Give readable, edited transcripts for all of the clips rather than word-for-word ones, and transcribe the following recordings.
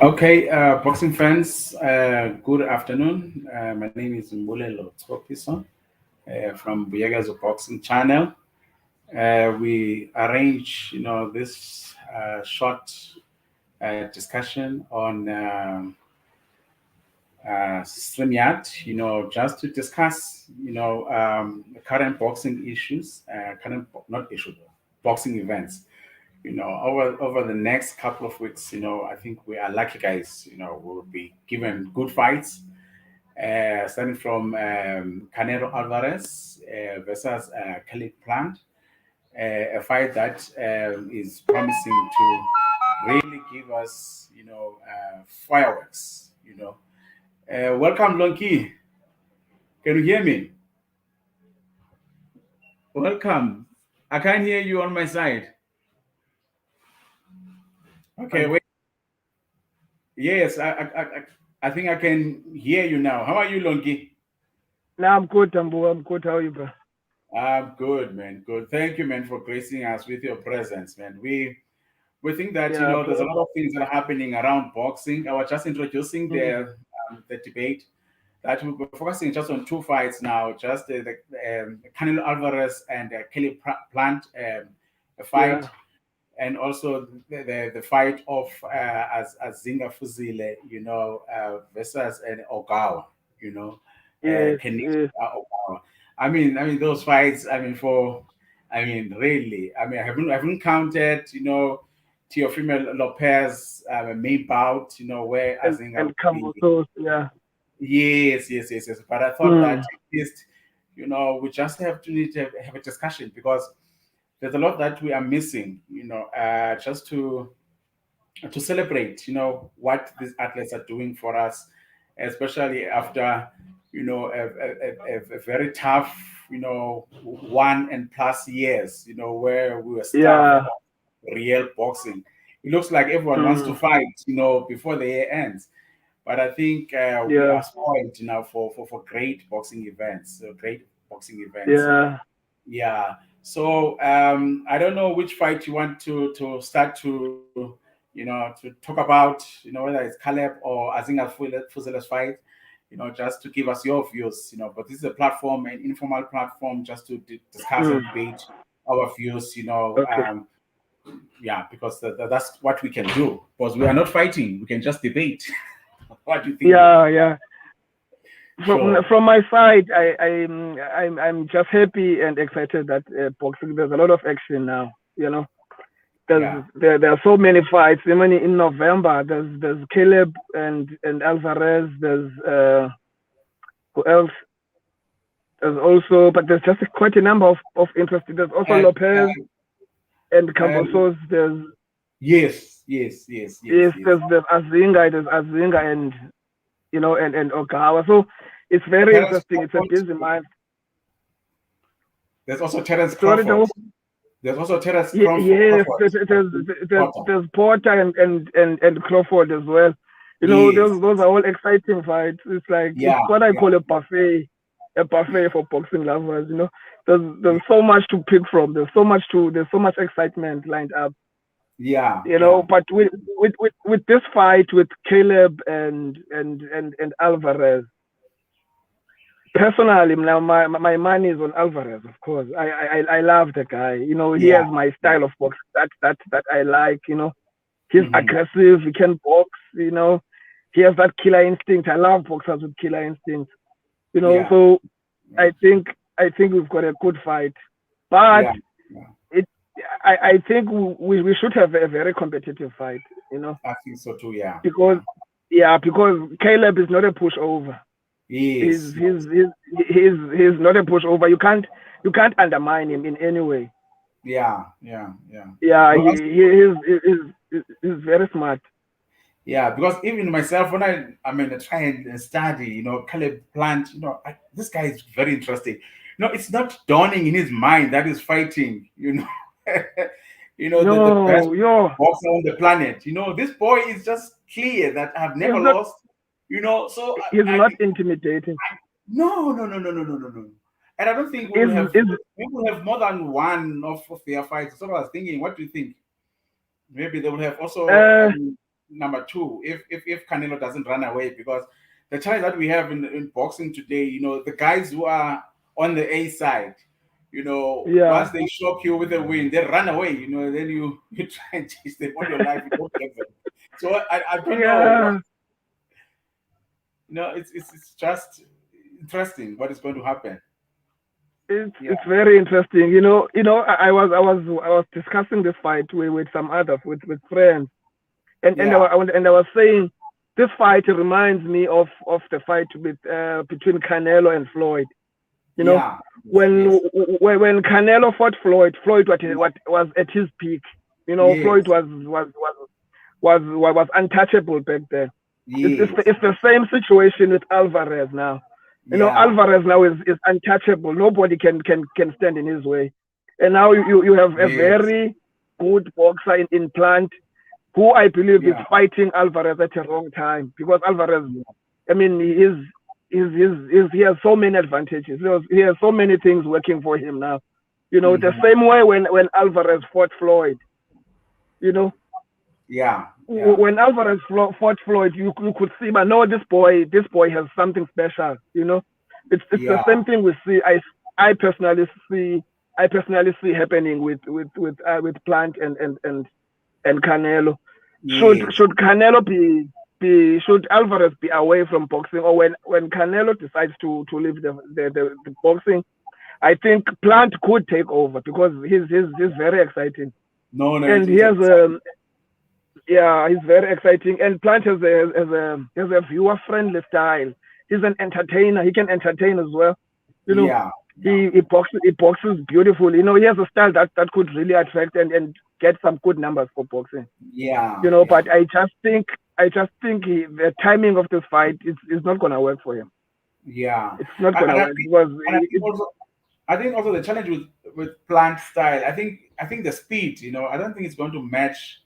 Okay, boxing fans, good afternoon. My name is Mbuyekezo from Mbuyekezo Boxing Channel. We arrange, this short discussion on StreamYard, just to discuss, current boxing issues, not issues, boxing events. Over the next couple of weeks, I think we are lucky guys. We'll be given good fights, starting from Canelo Alvarez versus Kelly Plant, a fight that is promising to really give us, fireworks. Welcome, Lonky. Can you hear me? Welcome. I can't hear you on my side. Okay, wait. Yes, I think I can hear you now. How are you, Lonky? No, I'm good, Tambu. I'm good. How are you, bro? I'm good, man. Good. Thank you, man, for gracing us with your presence, man. We think that there's a lot of things that are happening around boxing. I was just introducing the debate that we're focusing just on two fights now, just the Canelo Alvarez and Kelly Plant a fight. Yeah. And also the fight of Azinga Fuzile, versus an Ogawa, Yes, Kenny yes. Ogawa. I mean those fights. Really. I haven't counted, Teofimo Lopez main bout, where Azinga And Cambosos, yeah. Yes. But I thought that at least, we just need to have a discussion because there's a lot that we are missing, just to celebrate, what these athletes are doing for us, especially after, a very tough, 1+ years, where we were starved Yeah. of real boxing. It looks like everyone wants to fight, before the year ends. But I think we Yeah. are spoiled now for great boxing events. So great boxing events. Yeah. Yeah. So I don't know which fight you want to start to talk about, whether it's Caleb or Azinga Fuzile's fight, just to give us your views, but this is a platform, an informal platform, just to discuss and debate our views, Okay. yeah, because that's what we can do. Because we are not fighting, we can just debate. What do you think? Yeah, yeah. Sure. From my side, I'm just happy and excited that boxing. There's a lot of action now. Yeah. There are so many fights. Even in November, there's Caleb and Alvarez. There's who else? There's also, but there's just quite a number of interesting. There's also And, Lopez and and Cambosos. There's yes. Yes, there's Azinga and and Okawa. So it's very Terence interesting. It's a Crawford. busy month. There's also Terence Sorry, Crawford. There's also Terence yes, Crawford. there's Porter and Crawford as well. Yes. Those are all exciting fights. It's like it's Yeah. what I call a buffet for boxing lovers. There's so much to pick from. There's so much excitement lined up. Yeah. But with this fight with Caleb and Alvarez, personally, now my money is on Alvarez. Of course, I love the guy. He Yeah. has my style of box that I like. He's Mhm. aggressive. He can box. He has that killer instinct. I love boxers with killer instincts. Yeah. So I think we've got a good fight, but Yeah. it I think we should have a very competitive fight. I think so too. Yeah. Because Caleb is not a pushover. Yes. He's not a pushover. You can't undermine him in any way. Yeah. Yeah, Because he's very smart. yeah, because even myself, when I try and study, Caleb Plant, this guy is very interesting. It's not dawning in his mind that he's fighting, the best No, boxer on the planet. This boy is just clear that I've never he's not lost. So he's I not intimidating. no. And I don't think we will have more than one of their fights. So I was thinking, what do you think? Maybe they will have also number two if Canelo doesn't run away, because the challenge that we have in boxing today, the guys who are on the A side, once they shock you with a win, they run away, then you try and chase them all your life, you don't get them. So I don't know. It's just interesting what is going to happen. It's very interesting. I was discussing this fight with some others, with friends, and I was saying this fight reminds me of the fight between Canelo and Floyd. When Canelo fought Floyd was at his peak. Floyd was untouchable back then. Yes. It's the same situation with Alvarez now. Alvarez now is untouchable. Nobody can stand in his way. And now you have a very good boxer in Plant, who I believe is fighting Alvarez at the wrong time, because Alvarez, I mean, he has so many advantages. He has so many things working for him now. The same way when Alvarez fought Floyd. When Alvarez fought Floyd, you could see, but no, this boy has something special. It's the same thing we see. I personally see happening with Plant and Canelo. Should Canelo should Alvarez be away from boxing, or when Canelo decides to leave the boxing, I think Plant could take over, because he's very exciting. And he has he's very exciting, and Plant has a viewer friendly style. He's an entertainer. He can entertain as well. He boxes beautifully. He has a style that could really attract and get some good numbers for boxing. But I just think the timing of this fight is not gonna work for him. It's not gonna work, because I think also the challenge with Plant style, I think the speed, I don't think it's going to match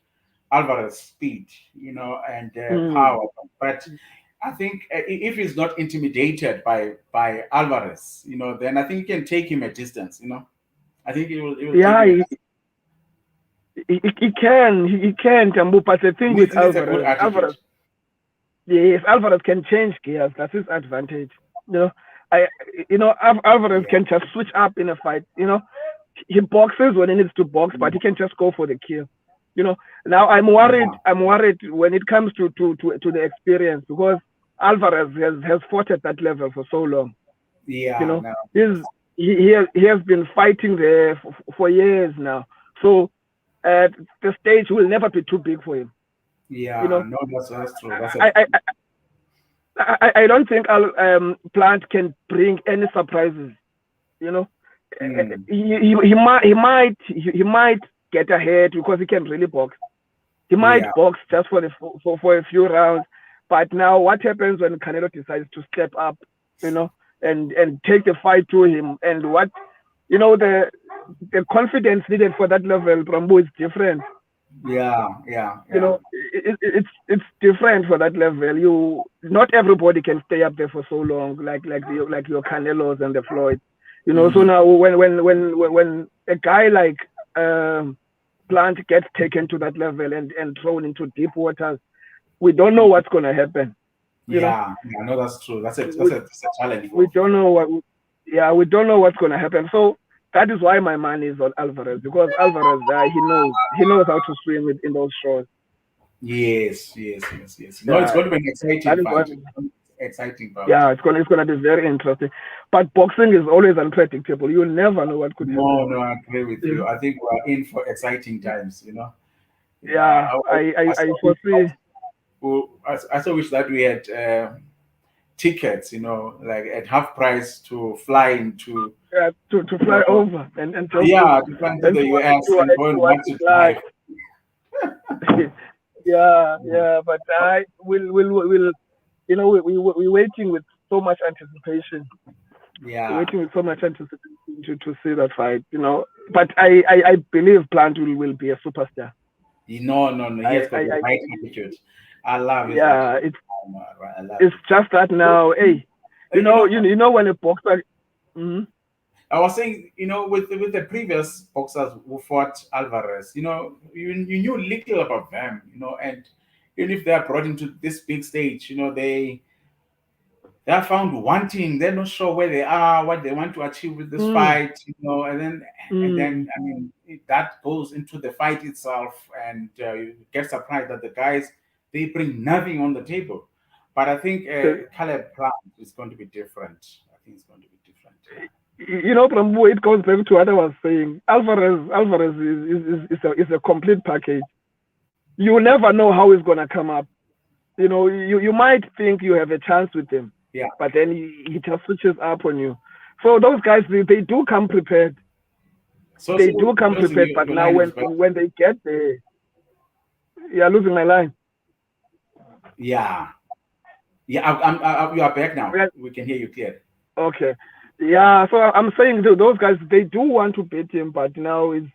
Alvarez's speed, and power. But I think if he's not intimidated by Alvarez, then I think you can take him a distance. I think he will. He can, Tambu. But the thing with Alvarez, yes, Alvarez can change gears. That's his advantage. Alvarez can just switch up in a fight. He boxes when he needs to box, but he can just go for the kill. Now I'm worried. I'm worried when it comes to the experience, because Alvarez has fought at that level for so long. He has been fighting there for years now. So the stage will never be too big for him. That's true. I don't think Plant can bring any surprises. He might get ahead because he can really box. He might box just for a few rounds. But now, what happens when Canelo decides to step up, and take the fight to him, and what, the confidence needed for that level, Brambo, is different. It's different for that level. Not everybody can stay up there for so long, like your Canelos and the Floyd. So now when a guy like Plant gets taken to that level and thrown into deep waters, we don't know what's going to happen. That's true. That's a challenge. We don't know we don't know what's going to happen. So that is why my money is on Alvarez, because Alvarez, he knows how to swim in those shores. Yes. No, it's going to be an exciting fight. Exciting fight. Yeah, it's going to be very interesting. But boxing is always unpredictable. You never know what could happen. No, I agree with you. I think we're in for exciting times. I foresee. I also wish that we had tickets, like at half price to fly into. To fly over and to fly to the US and go and watch it live. But we're waiting with so much anticipation. We're waiting with so much anticipation to see that fight. But I believe Plant will be a superstar. No, he has got the right attitude. I love it. It's just that now, hey, when a boxer. I was saying, with the previous boxers who fought Alvarez, you knew little about them, and even if they are brought into this big stage, they are found wanting. They're not sure where they are, what they want to achieve with this fight, and then I mean that goes into the fight itself, and you get surprised that the guys they bring nothing on the table. But I think Caleb Plant is going to be different. I think it's going to be different. Prambu, it goes back to what I was saying. Alvarez is a complete package. You never know how he's gonna come up. You might think you have a chance with him, but then he just switches up on you. So those guys, they do come prepared. They do come prepared, but now when they get there, you're losing my line. Yeah, you are back now. We can hear you clear. Okay. Yeah, so I'm saying those guys, they do want to beat him, but now it's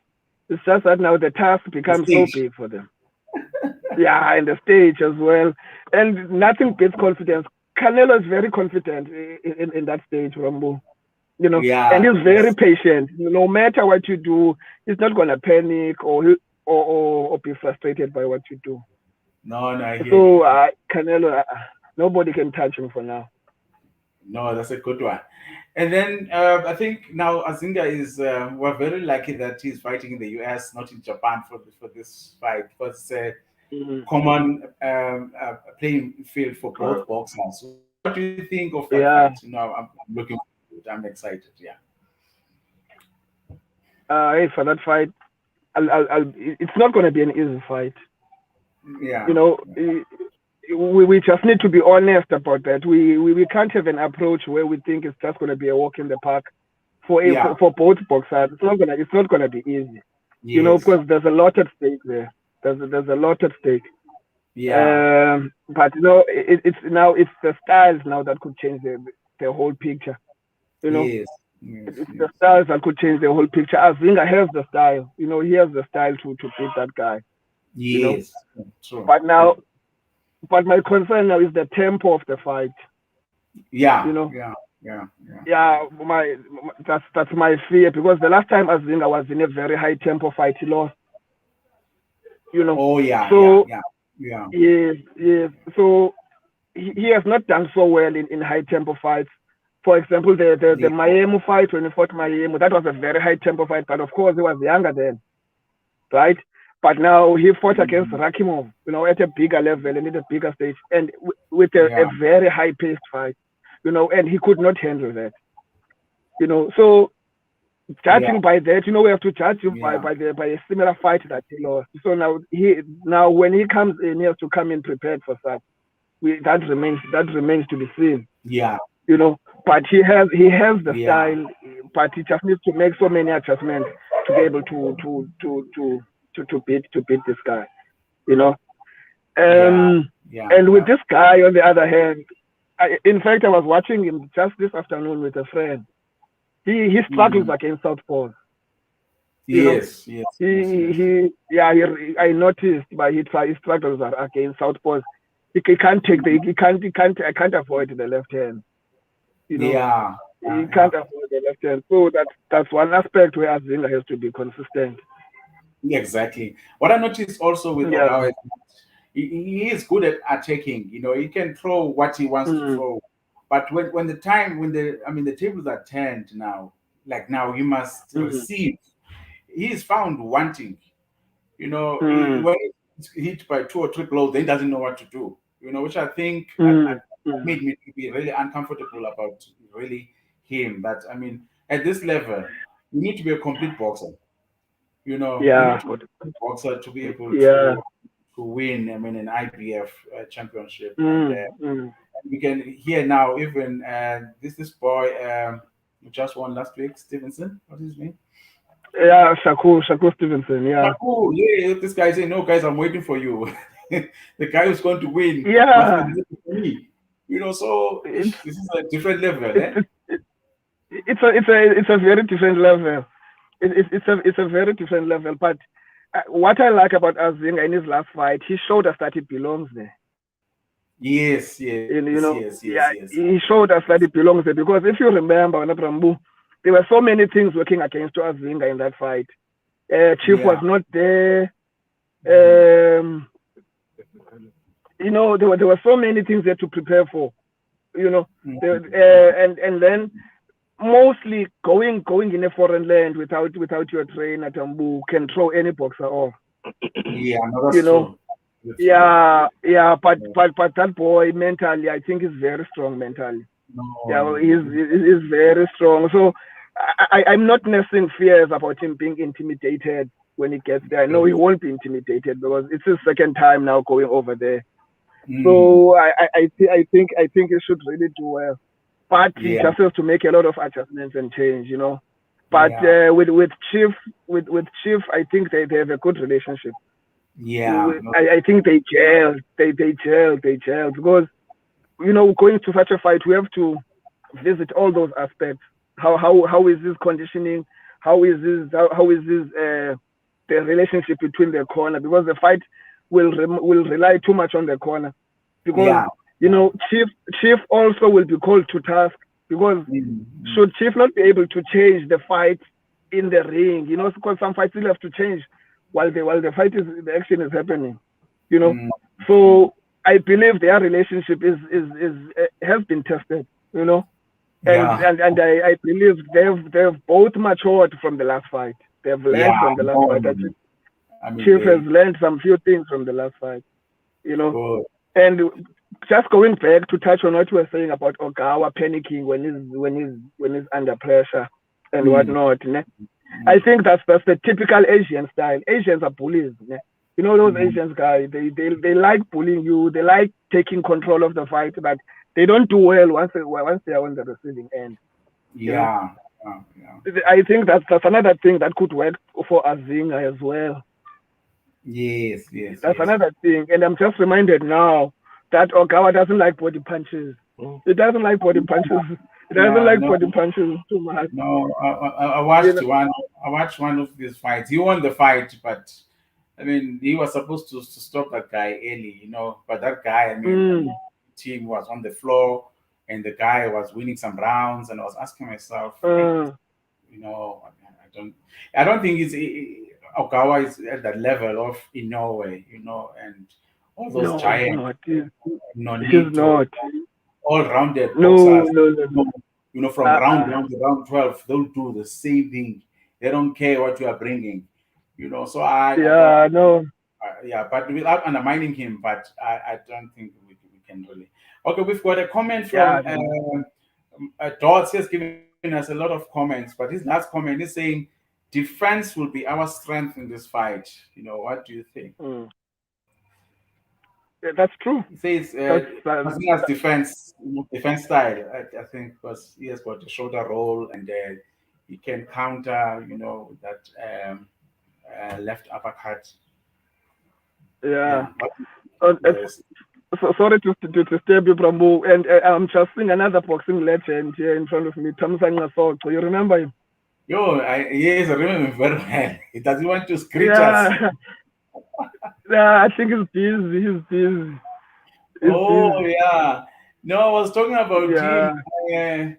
just that now the task becomes so big for them. Yeah, and the stage as well. And nothing beats confidence. Canelo is very confident in that stage, Rambo. And he's very patient. No matter what you do, he's not gonna panic or be frustrated by what you do. No, so Canelo, nobody can touch him for now. No, that's a good one. And then I think now Azinga is we're very lucky that he's fighting in the US, not in Japan for this fight, because it's a common playing field for both boxers. What do you think of that fight? I'm looking forward. I'm excited. Yeah. For that fight, it's not going to be an easy fight. Yeah. We just need to be honest about that. We can't have an approach where we think it's just going to be a walk in the park for both boxers. It's not gonna be easy. Yes. Because there's a lot at stake there. There's a lot at stake. Yeah. But it's the styles now that could change the whole picture. Yes. It's the styles that could change the whole picture. Azinga has the style. He has the style to beat that guy. Yes. True. But my concern now is the tempo of the fight. Yeah. Yeah. That's my fear, because the last time Azinga was in a very high tempo fight, he lost. Oh yeah. So yeah. Yes. So he has not done so well in high tempo fights. For example, the Miami fight, when he fought Miami, that was a very high tempo fight, but of course he was younger then, right? But now he fought against Rakimov, at a bigger level and at a bigger stage, and with a very high-paced fight, and he could not handle that. So judging by that, we have to judge him by a similar fight that he lost. So now when he comes in, he has to come in prepared for such. That remains to be seen. Yeah. But he has the style, but he just needs to make so many adjustments to be able to beat this guy, And with this guy, on the other hand, in fact, I was watching him just this afternoon with a friend. He struggles against southpaws. Yes. I noticed, but he struggles against southpaws. He can't I can't avoid the left hand. He can't avoid the left hand. So that's one aspect where Azinga has to be consistent. Exactly. What I noticed also with Ogawa, he is good at attacking. He can throw what he wants to throw. But when the tables are turned now, like now he must receive. He is found wanting. When he's hit by 2 or 3 blows, then he doesn't know what to do. Which I think made me be really uncomfortable about really him. But at this level, you need to be a complete boxer. You need to be a boxer to be able to win. An IBF championship. And we can hear now even this boy who just won last week, Stevenson. What is his name? Yeah, Shakur Stevenson. Yeah. Shakur, this guy saying, "No, guys, I'm waiting for you." The guy who's going to win. Yeah. So this is a different level. It's a very different level. It's a very different level. But what I like about Azinga in his last fight, he showed us that he belongs there. Yes. He showed us that he belongs there, because if you remember, there were so many things working against Azinga in that fight. Chief was not there. There were so many things there to prepare for. And then mostly going in a foreign land without your trainer Tambu can throw any boxer off. Yeah, no, that's true. Yeah, but that boy mentally, I think is very strong mentally. He's very strong. So I'm not nursing fears about him being intimidated when he gets there. I know he won't be intimidated because it's his second time now going over there. So I think he should really do well. But he just has to make a lot of adjustments and change, But with Chief, I think they have a good relationship. I think they gel because going to such a fight, we have to visit all those aspects. How is his conditioning? How is his the relationship between the corner? Because the fight will rely too much on the corner. Because Chief also will be called to task. Because should Chief not be able to change the fight in the ring, because some fights will have to change while the fight the action is happening, So I believe their relationship has been tested, and I believe they've both matured from the last fight. They've learned from the last fight. Chief has learned some few things from the last fight, And just going back to touch on what you were saying about Ogawa panicking when he's under pressure and whatnot. I think that's the typical Asian style. Asians are bullies. Those Asians guys, they like bullying you. They like taking control of the fight, but they don't do well once they are on the receiving end. I think that's another thing that could work for Azinga as well. Yes. That's another thing. And I'm just reminded now that Ogawa doesn't like body punches. He doesn't like body punches. He doesn't like body punches too much. No, I watched one. I watched one of these fights. He won the fight, but I mean, he was supposed to stop that guy early, But that guy, the team was on the floor, and the guy was winning some rounds, and I was asking myself, I don't think Ogawa is at that level of Inoue, and all those giants. He's not. All-rounded boxers. From round 1 to round 12, they'll do the same thing. They don't care what you are bringing, So but without undermining him, but I don't think we can really. Okay, we've got a comment from Dots. He has given us a lot of comments, but his last comment is saying, defense will be our strength in this fight. What do you think? Yeah, that's true. He says defense style. I think because he has got a shoulder roll and he can counter. That left uppercut. Yeah. So, sorry to disturb you, Brambo. And I'm just seeing another boxing legend here in front of me, Tamsanga Soko. You remember him? Yes, I remember him very well. He doesn't want to screech us. Yeah, I think he's busy. Yeah. No, I was talking about him.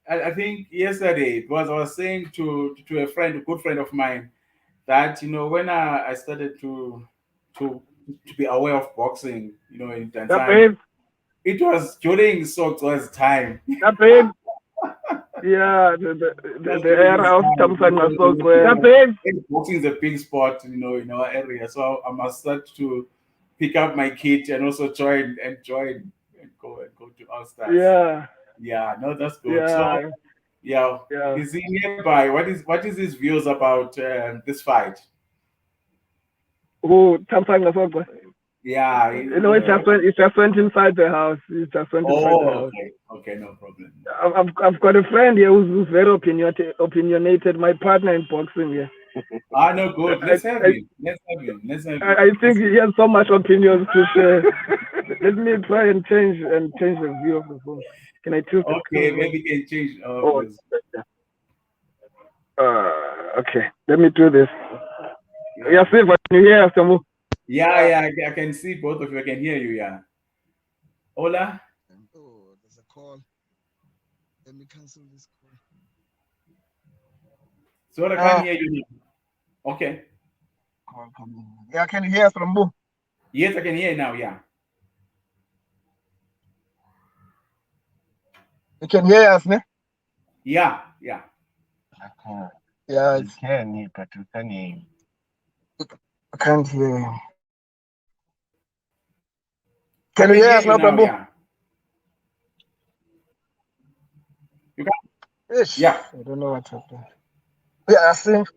I think yesterday, because I was saying to a good friend of mine, that when I started to be aware of boxing, in Tanzania, it was during Soko's time. Yeah, the era of Tamsanga Soko. Boxing is a big sport, in our area. So I must start to pick up my kit and also join and go to All Stars. Yeah, no, that's good. Yeah. So is he nearby? What is his views about this fight? Who Tamsanga Soko? Yeah, it just went inside the house. It just went inside the house. Okay, no problem. I've got a friend here who's very opinionated. My partner in boxing here. No, good. Let's have him. I think he has so much opinions to share. Let me try and change the view of the phone. Can I choose? Okay, maybe we can change. Okay, let me do this. Yeah, see, but you hear Samu? Yeah, I can see both of you. I can hear you. Yeah. Hola. Oh, there's a call. Let me cancel this call. So I can't hear you now. Okay. Yeah, can you hear us from Mbu? Yes, I can hear you now. Yeah. You can hear us, ne? Yeah. Yeah. Yeah, you can, but you can't hear him. I can't hear him. Can you hear us now, Prabhu? Yeah. You can. Ish, Yeah. I don't know what's happening. Yeah, I think.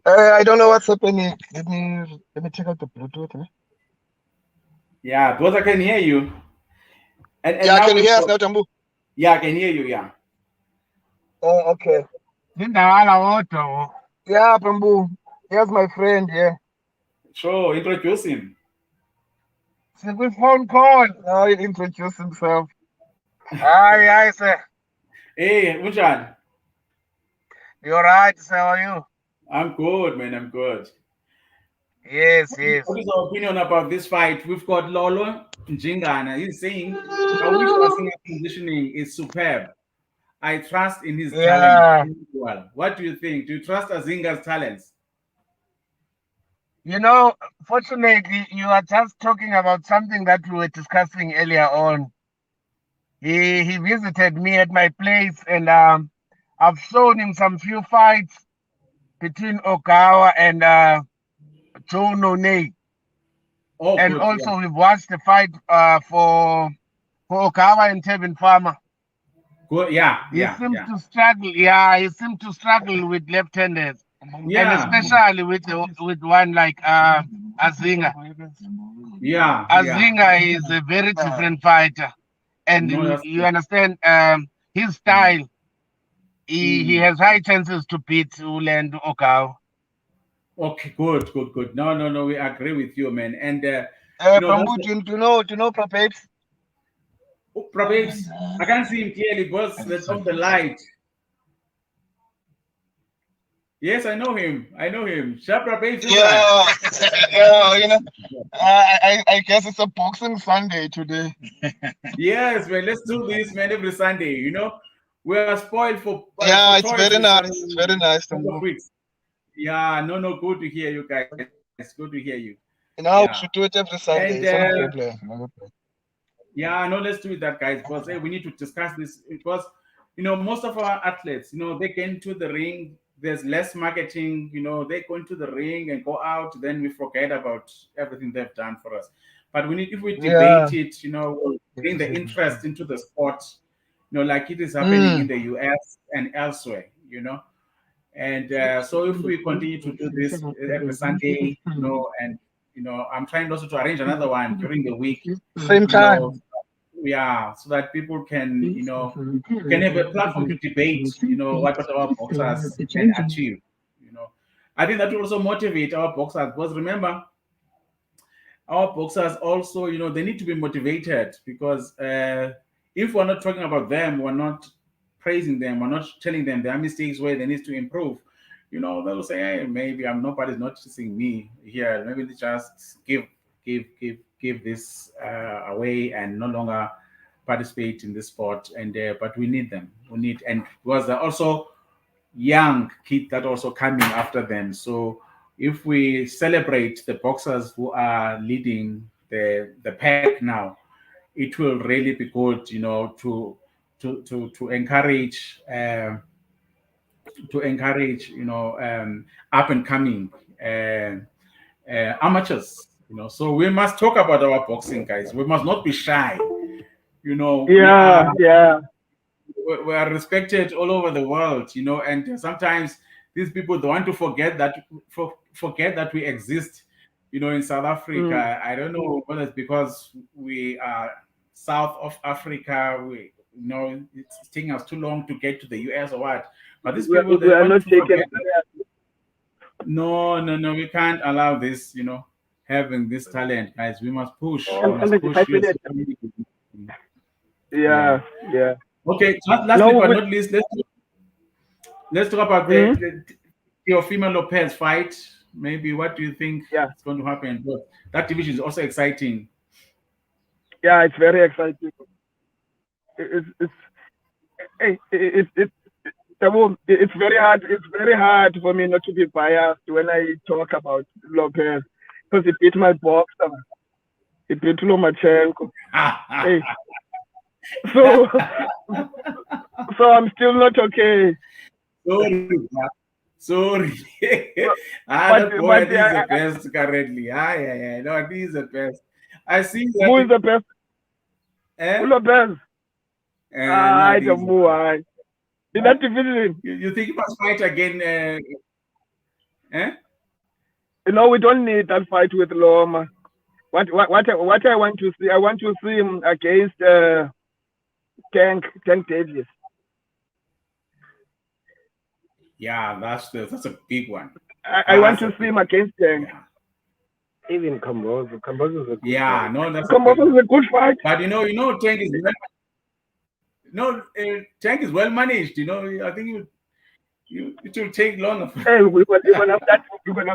I don't know what's happening. Let me check out the Bluetooth. Ne? Yeah, because I can hear you. And Yeah, now can you hear us now, Tambu? Yeah, I can hear you. Yeah. Oh, okay. Yeah, Prabhu. Here's my friend. Yeah. Sure, introduce him. It's a good phone call. Now he'll introduce himself. Hi, sir. Hey, Unchan. You're right, sir. How are you? I'm good, man. I'm good. Yes. What is your opinion about this fight? We've got Lolo Njingana. He's saying, I wish Asinga's conditioning is superb. I trust in his talent. Well, what do you think? Do you trust Azinga's talents? You know, fortunately, you are just talking about something that we were discussing earlier on. He visited me at my place, and I've shown him some few fights between Okawa and Joe Noney. Oh, And good. also we've watched the fight for Okawa and Tevin Farmer. Good. Yeah. He seems to struggle. Yeah, he seems to struggle with left-handers, and especially with one like Azinga. Yeah. Azinga is a very different fighter, and you understand his style. He has high chances to beat Uland Okawa. Okay, good. No, we agree with you, man. And Prabhu, do you know Prabhu? Prabhu, I can't see him clearly because of the light. Yes, I know him. Shapra Babes. Yeah, you know, I guess it's a boxing Sunday today. Yes, man. Let's do this, man, every Sunday. You know, we are spoiled for yeah, for it's very nice. It's very nice. Yeah, no, good to hear you guys. Good to hear you. You know, we should do it every Sunday. It's no problem. Yeah, no, let's do it, that guys, because we need to discuss this because most of our athletes, they get into the ring. There's less marketing, they go into the ring and go out, then we forget about everything they've done for us. But if we debate it, bring the interest into the sport, like it is happening in the US and elsewhere, And so if we continue to do this every Sunday, and I'm trying also to arrange another one during the week. Same time. Yeah, so that people can, can have a platform to debate, what our boxers can achieve. I think that will also motivate our boxers because remember, our boxers also, they need to be motivated because if we're not talking about them, we're not praising them, we're not telling them their mistakes where they need to improve. They'll say, hey, maybe nobody's noticing me here. Maybe they just give this away and no longer participate in this sport. And but we need them. And because they're also young kids that also coming after them. So if we celebrate the boxers who are leading the pack now, it will really be good, to encourage up and coming amateurs. So we must talk about our boxing, guys. We must not be shy. Yeah. We are respected all over the world, and sometimes these people don't want to forget that we exist, in South Africa. I don't know whether it's because we are south of Africa, it's taking us too long to get to the US or what. But these people, they are want not to taken. forget that. No, we can't allow this, having this talent, guys. We must push. Yeah. Okay, lastly but not least, let's talk about the Teofimo Lopez fight. Maybe what do you think is going to happen? But that division is also exciting. Yeah, it's very exciting. Hey, it's very hard. It's very hard for me not to be biased when I talk about Lopez because he beat my boxer. He beat Lomachenko. Hey, so so I'm still not okay. Sorry, sorry. But That boy, I but think he's the best currently. Yeah. No, I think he's the best. I see who that. is the best? Eh? Lopez. No, I I think don't he's the know best. why. In that division, You think he must fight again? Eh? we don't need that fight with Loma. What I want to see, I want to see him against Tank Davis. Yeah, that's a big one. I want That's a to see big him one. against Tank. Yeah. Even Kambozo. Kambozo is a good Yeah, fight. no, that's a big Kambosos one. is a good fight. But Tank is Tank is well managed. I think it will take longer. Hey, we're gonna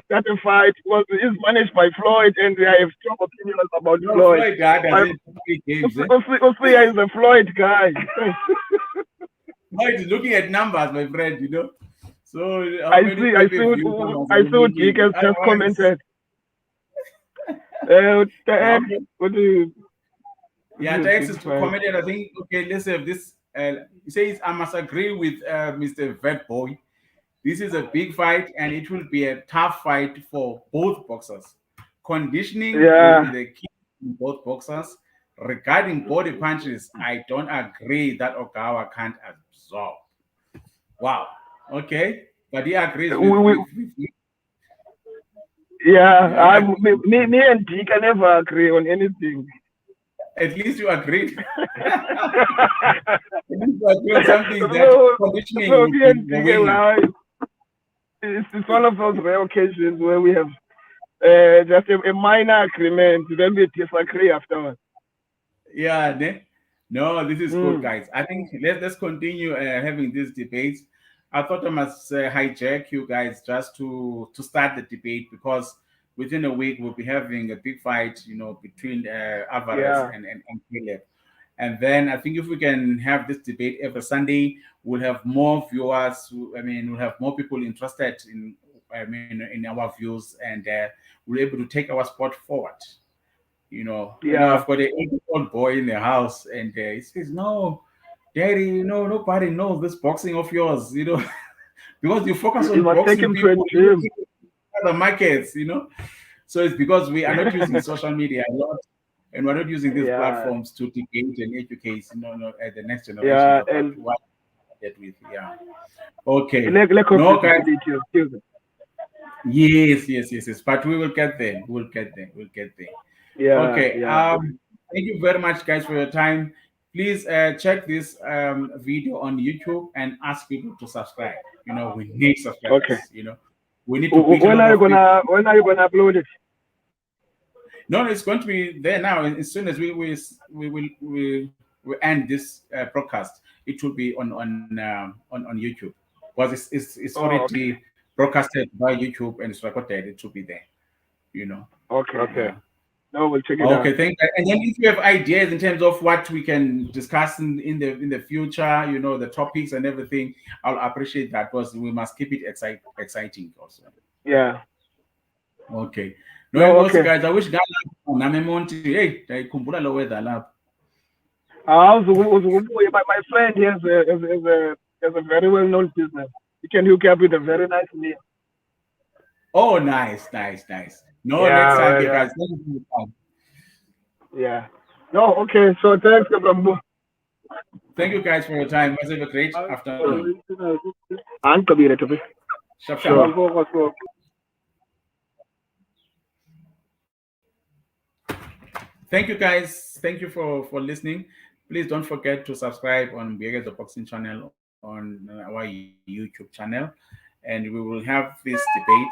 start a fight because it's managed by Floyd, and I have strong opinions about No, Floyd. Floyd God I, doesn't play games. Usia is a Floyd guy. Floyd is looking at numbers, my friend. So how I many see. I see. pay-per-views I see what Dick has just Otherwise, commented. yeah, What do you? yeah, This Tex big is fight. commented. I think okay, let's have this. He says I must agree with Mr. Vet Boy. This is a big fight, and it will be a tough fight for both boxers. Conditioning will be Yeah. the key in both boxers. Regarding body punches, I don't agree that Ogawa can't absorb. Wow. Okay, but he agrees We, we, with you. yeah. Yeah, he agrees with Me you. and Dick can never agree on anything. At least you agreed. At least you agree on something that so, conditioning so will me be and the Dick, winner. it's one of those rare occasions where we have just a minor agreement, then we disagree afterwards. Yeah, no, this is good, Mm. guys. I think let's continue having these debates. I thought I must hijack you guys just to start the debate because within a week we'll be having a big fight, between Alvarez Yeah. and Caleb. And then I think if we can have this debate every Sunday, we'll have more viewers. We'll have more people interested in our views, and we're able to take our sport forward. Yeah. I've got an 8-year-old boy in the house, and he says, "No, Daddy, nobody knows this boxing of yours, because you focus You on must take boxing him to a people, you don't gym. take other markets. So it's because we are not using social media a lot, and we're not using these Yeah. platforms to debate and educate, at the next generations Yeah. about And what that with. Yeah. Okay. lack of No, guys. visibility of children. Yes. But we will get there. We'll get there. We'll get there. Yeah. Okay. Yeah. Thank you very much, guys, for your time. Please check this video on YouTube and ask people to subscribe. We need Okay. subscribers. We need to reach a When lot are you of people. gonna upload it? No, it's going to be there now. As soon as we end this broadcast, it will be on YouTube because it's Oh, okay. already broadcasted by YouTube and it's recorded. It will be there. You know. Okay. Yeah. No, we'll check it out. Okay, thank you. And then if you have ideas in terms of what we can discuss in the future, the topics and everything, I'll appreciate that because we must keep it exciting also. Yeah. Okay. No, No, okay. guys, I wish God Monty. Hey, ndayikhumbula lo weather lapha. My friend here has a very well known business. He can hook you up with a very nice meal. Oh, nice. No, next time, Yeah, guys. yeah. No, okay. So thanks, Brambo. Thank you guys for your time. Have a great afternoon. Sharp. Sure. Thank you, guys. Thank you for listening. Please don't forget to subscribe on Mbuyekezo Boxing Channel on our YouTube channel, and we will have this debate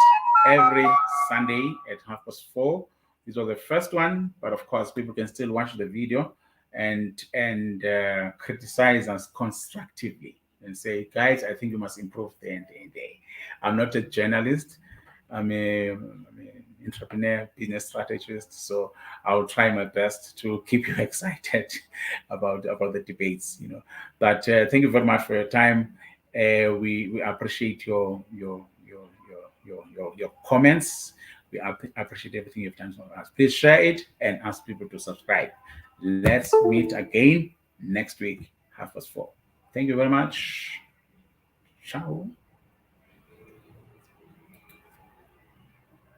every Sunday at 4:30. This was the first one, but of course, people can still watch the video and criticize us constructively and say, guys, I think you must improve there and there and there. I'm not a journalist. I'm a entrepreneur, business strategist. So I'll try my best to keep you excited about the debates. But thank you very much for your time. We appreciate your comments. We appreciate everything you've done for us. Please share it and ask people to subscribe. Let's meet again next week, 4:30. Thank you very much. Ciao.